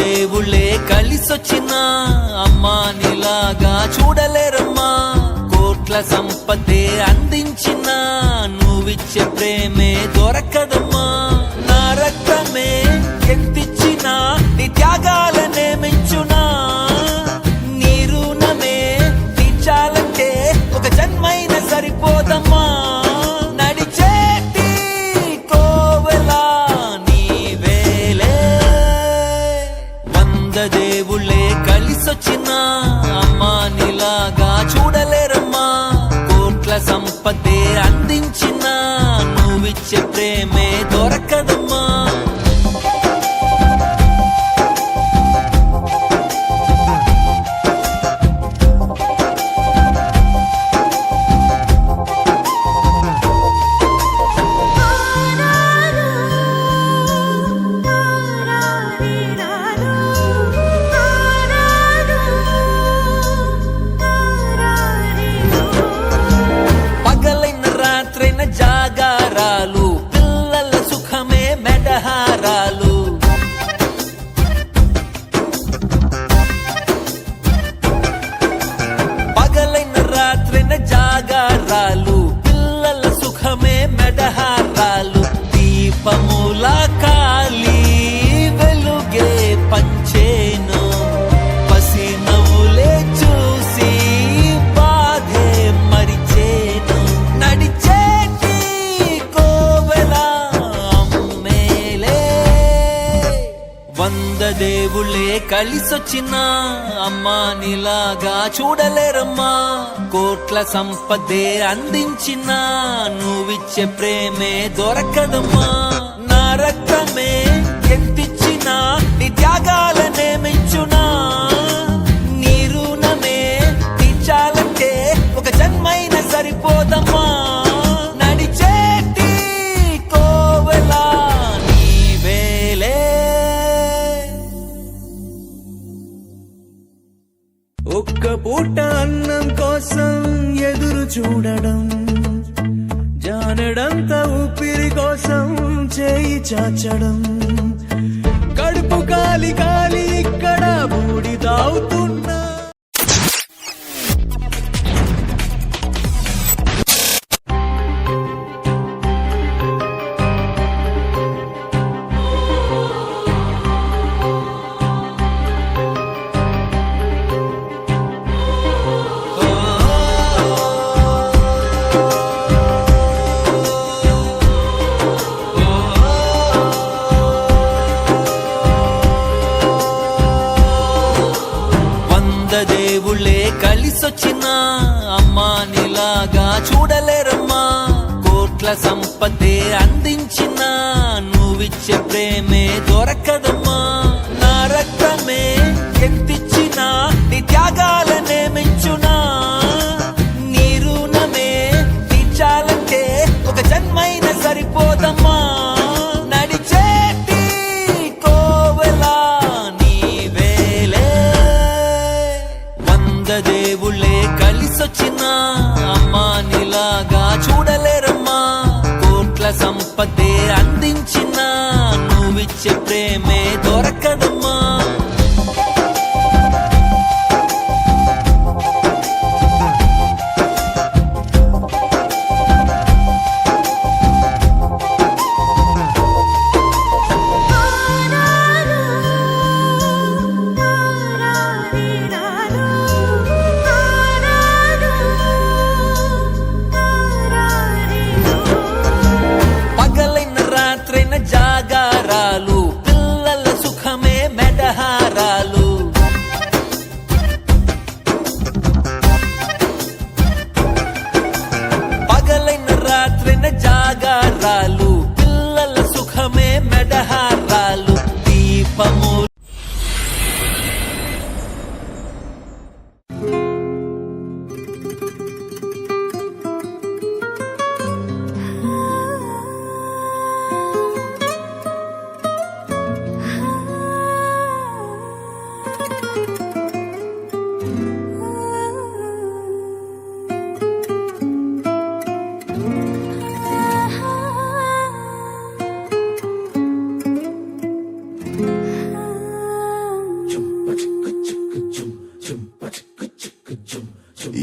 దేవుళ్ళే కలిసొచ్చినా అమ్మా నీలాగా చూడలేరమ్మా. కోట్ల సంపదే అందించినా నువ్విచ్చే ప్రేమే దొరకదమ్మా. నా రక్తమే ఎంతిచ్చినా నీ త్యాగాలనే మెచ్చునా. నీ రుణమే తీర్చాలంటే ఒక జన్మైన సరిపోదమ్మా. నడిచేటి కోవెలా నీవేలే. 100 దేవుళ్ళే కలిసొచ్చినా అమ్మా నీలాగా చూడలేరమ్మా. కోట్ల సంపదే అందించినా నువ్విచ్చే ప్రేమే దొరకదమ్మా. జాగారాలు పిల్లల సుఖమే మెడహారాలు. పగలైన రాత్రైన జాగారాలు పిల్లల సుఖమే మెడహారాలు. దీపముల కాలి వెలుగే పంచేను. పసి నవ్వులే చూసి బాధే మరిచేను. నడిచే 100 దేవుళ్ళే కలిసొచ్చినా అమ్మా నీలాగా చూడలేరమ్మా. కోట్ల సంపదే అందించినా నువ్విచ్చే ప్రేమే దొరకదమ్మా. నా రక్తమే ఎంతిచ్చినా నీ త్యాగాలనే మెచ్చునా. నీ రుణమే తీర్చాలంటే ఒక జన్మైన సరిపోదమ్మా. నడిచేటి కోవెలా నీవేలే. ఒక్క పూట అన్నం కోసం ఎదురు చూడడం, జానడంత ఊపిరి కోసం చేయి చాచడం. కడుపు కాలి కాలి ఇక్కడ బూడిదావుతున్నా. దేవుళ్ళే కలిసొచ్చినా అమ్మా నీలాగా చూడలేరమ్మా. కోట్ల సంపదే అందించినా నువ్విచ్చే ప్రేమే దొరకదమ్మా. నా రక్తమే ఎంతిచ్చినా నీ త్యాగాలనే మెచ్చునా. నీ రుణమే తీర్చాలంటే ఒక జన్మైన సరిపోదమ్మా. నడిచేటి కోవెలా నీవేలే. 100 దేవుళ్ళే కలిసొచ్చినా అమ్మా నీలాగా చూడలేరమ్మా. కోట్ల సంపదే అందించినా నువ్విచ్చే ప్రేమే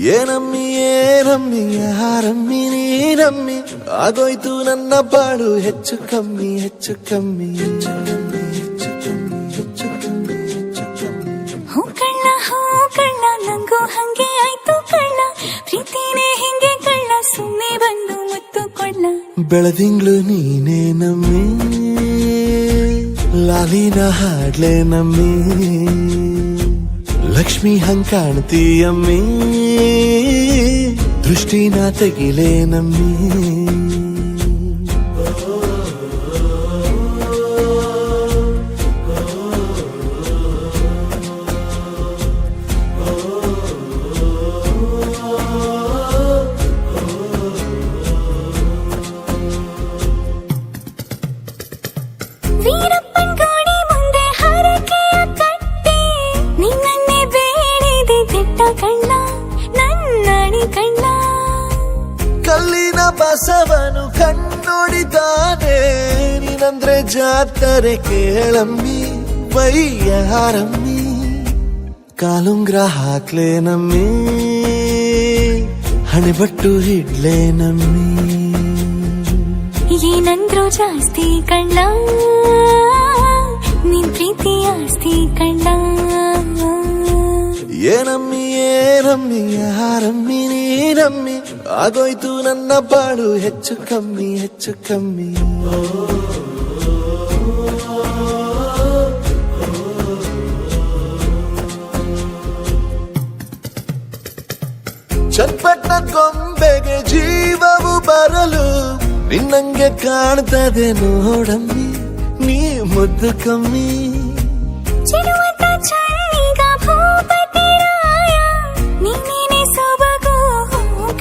ಏನಮ್ಮಿ ಯಾರಮ್ಮಿ ನೀನಮ್ಮಿ ಆಗೋಯ್ತು ನನ್ನ ಬಾಳು ಹೆಚ್ಚು ಕಮ್ಮಿ ಹೆಚ್ಚು ಕಮ್ಮಿ ಹೆಚ್ಚು ಕಮ್ಮಿ ಹೆಚ್ಚು ಕಮ್ಮಿ ಹೆಚ್ಚು ಕಮ್ಮಿ ಹೆಚ್ಚು ಕಮ್ಮಿ. ಹೂ ಕಳ್ಳ ನಂಗೂ ಹಂಗೆ ಆಯ್ತು ಕಳ್ಳ ಪ್ರೀತಿನೇ ಹಿಂಗೆ ಕಳ್ಳ ಸುಮ್ಮನೆ ಬಂದು ಮುತ್ತು ಕೊಳ್ಳ. ಬೆಳದಿಂಗ್ಳು ನೀನೇ ನಮ್ಮಿ ಲಾಲಿನ ಹಾಡ್ಲೆ ನಮ್ಮಿ ಲಕ್ಷ್ಮಿ ಹಂಗ್ ಕಾಣ್ತೀಯಮ್ಮಿ ದೃಷ್ಟಿನ ತೆಗಿಲೆ ನಮ್ಮಿ. ವೀರಪ್ಪನ್ ಗೋಡಿ ಮುಂದೆ ಹರಕೆಯ ಕಟ್ಟಿ ನಿನ್ನನ್ನೇ ಬೇಡಿದೆ ದಿಟ್ಟ ಕಳ್ಳ ನನ್ನಣಿ ಕಳ್ಳ. ಕಲ್ಲಿನ ಬಸವನು ಕಣ್ಣೊಡಿದಾನೆ ನೀನಂದ್ರೆ ಜಾತರೆ ಕೇಳಮ್ಮಿ ವೈಯಾರಮ್ಮಿ ಕಾಲುಂಗ್ರ ಹಾಕ್ಲೆ ನಮ್ಮಿ ಹಣೆಬಟ್ಟು ಹಿಡ್ಲೆ ನಮ್ಮಿ. ಏನಂದ್ರು ಜಾಸ್ತಿ ಕಳ್ಳ ನಿನ್ ಪ್ರೀತಿ ಆಸ್ತಿ ಕಳ್ಳ. ಏನಮ್ಮಿ ಯಾರಮ್ಮಿ ನೀನಮ್ಮಿ ಆಗೋಯ್ತು ನನ್ನ ಬಾಳು ಹೆಚ್ಚು ಕಮ್ಮಿ ಹೆಚ್ಚು ಕಮ್ಮಿ. ಚಟ್ಪಟ್ನ ಗೊಂಬೆಗೆ ಜೀವವು ಬರಲು ನಿನ್ನಂಗೆ ಕಾಣ್ತದೆ ನೋಡಮ್ಮಿ ನೀ ಮುದ್ದು ಕಮ್ಮಿ. ಚಿರುವತ ಚಳ್ಳಿಗ ಭೂಪತಿ ರಾಯ ನೀನೇ ಸೊಬಗು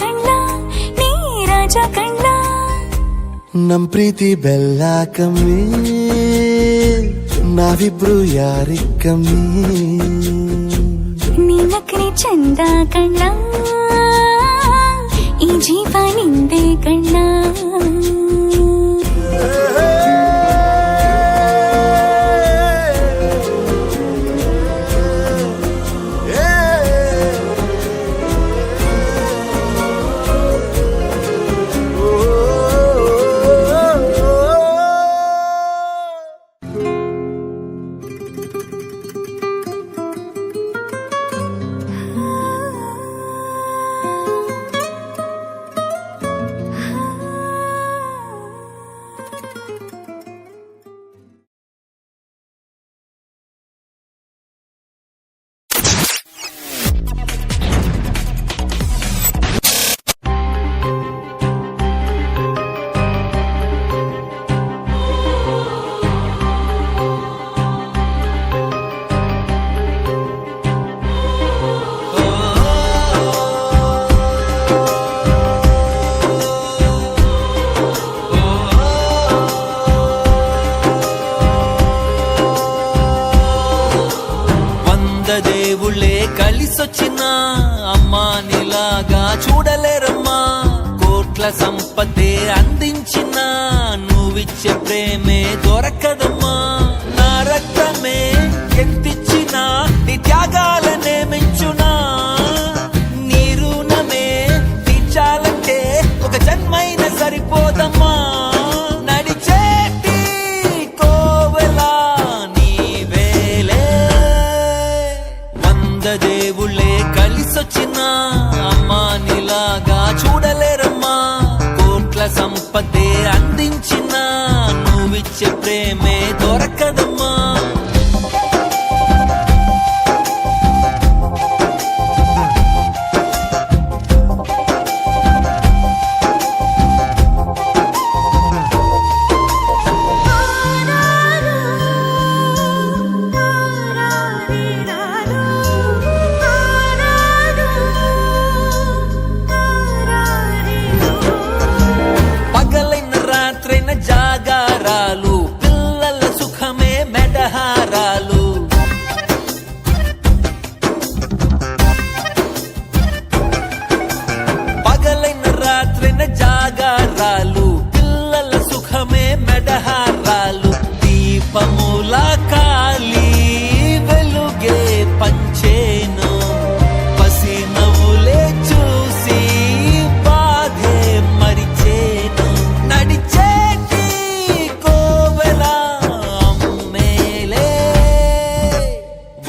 ಕಳ್ಳ ನೀ ರಾಜ ಕಳ್ಳ. ನಮ್ ಪ್ರೀತಿ ಬೆಲ್ಲ ಕಮ್ಮಿ ನಾವಿಬ್ರು ಯಾರಿಗ್ ಕಮ್ಮಿ. ನೀನಕ್ರೆ ಚಂದ ಕಳ್ಳ ಈ ಜೀವ ನಿಂದೆ ಕಳ್ಳ. దేవుళ్ళే కలిసొచ్చిన అమ్మా నీలాగా చూడలేరమ్మా. కోట్ల సంపదే అందించిన నువ్విచ్చే ప్రేమే దొరకదమ్మా. నా రక్తమే ఎంతిచ్చిన నీ త్యాగాలనే మించునా. నీ రుణమే తీర్చాలంటే ఒక జన్మైన సరిపోదమ్మా. నడిచేటి కోవెలా నీవేలే. దేవుళ్ళే కలిసొచ్చిన అమ్మా నీలాగా చూడలేరమ్మా. కోట్ల సంపదే అందించిన నువ్విచ్చే ప్రేమే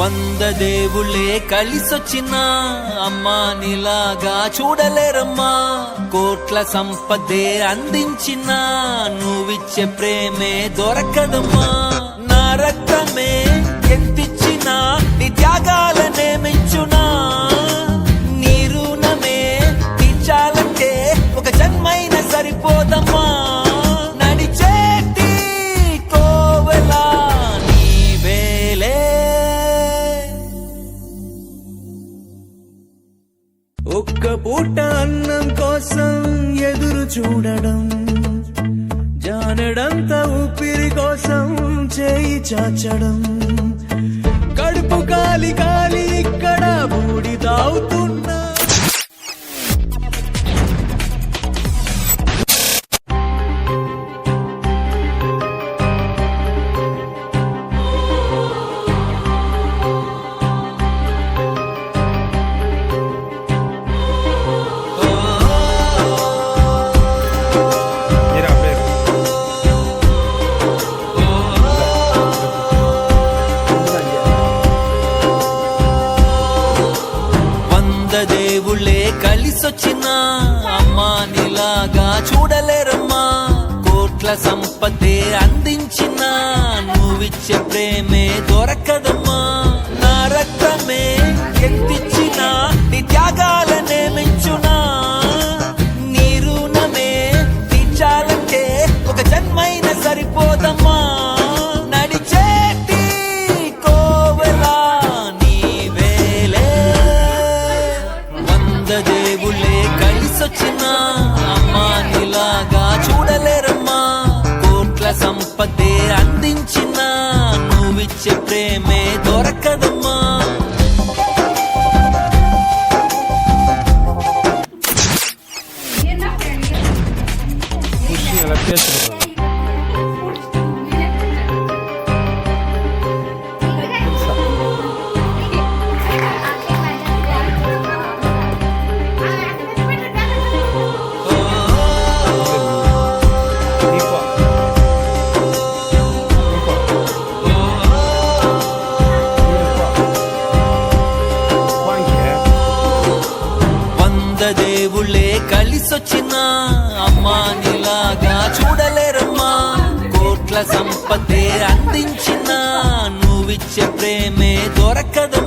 వంద దేవుళ్ళే కలిసొచ్చినా అమ్మా నీలాగా చూడలేరమ్మా కోట్ల సంపదే అందించినా నువ్విచ్చే ప్రేమే దొరకదమ్మా నా రక్తమే ఎంతిచ్చినా నీ త్యాగాలనే మెచ్చునా నీ రుణమే తీర్చాలంటే ఒక జన్మైన సరిపోదమ్మా నడిచేటి కోవెలా నీవేలే ఒక్క పూట అన్నం కోసం ఎదురు చూడడం జానడంత ఊపిరి కోసం చేయి చాచడం కడుపు కాలి కాలి ఇక్కడ బూడి తాగుతున్నా దేవుళ్ళే కలిసొచ్చినా అమ్మా నీలాగా చూడలేరమ్మా కోట్ల సంపదే అందించినా నువ్విచ్చే ప్రేమే దొరకదమ్మా నా రక్తమే ఎంతిచ్చినా నీ త్యాగాలనే మెచ్చునా నీ రుణమే తీర్చాలంటే ఒక జన్మైన సరిపోదమ్మా నడిచేటి కోవెలా నీవేలే దేవుళ్ళే కలిసొచ్చినా అమ్మా నీలాగా చూడలేరమ్మా కోట్ల సంపదే అందించినా నువ్విచ్చే ప్రేమే దొరకదమ్మా దేవుళ్ళే కలిసొచ్చినా అమ్మా నీలాగా చూడలేరమ్మా కోట్ల సంపదే అందించినా నువ్విచ్చే ప్రేమే దొరకదు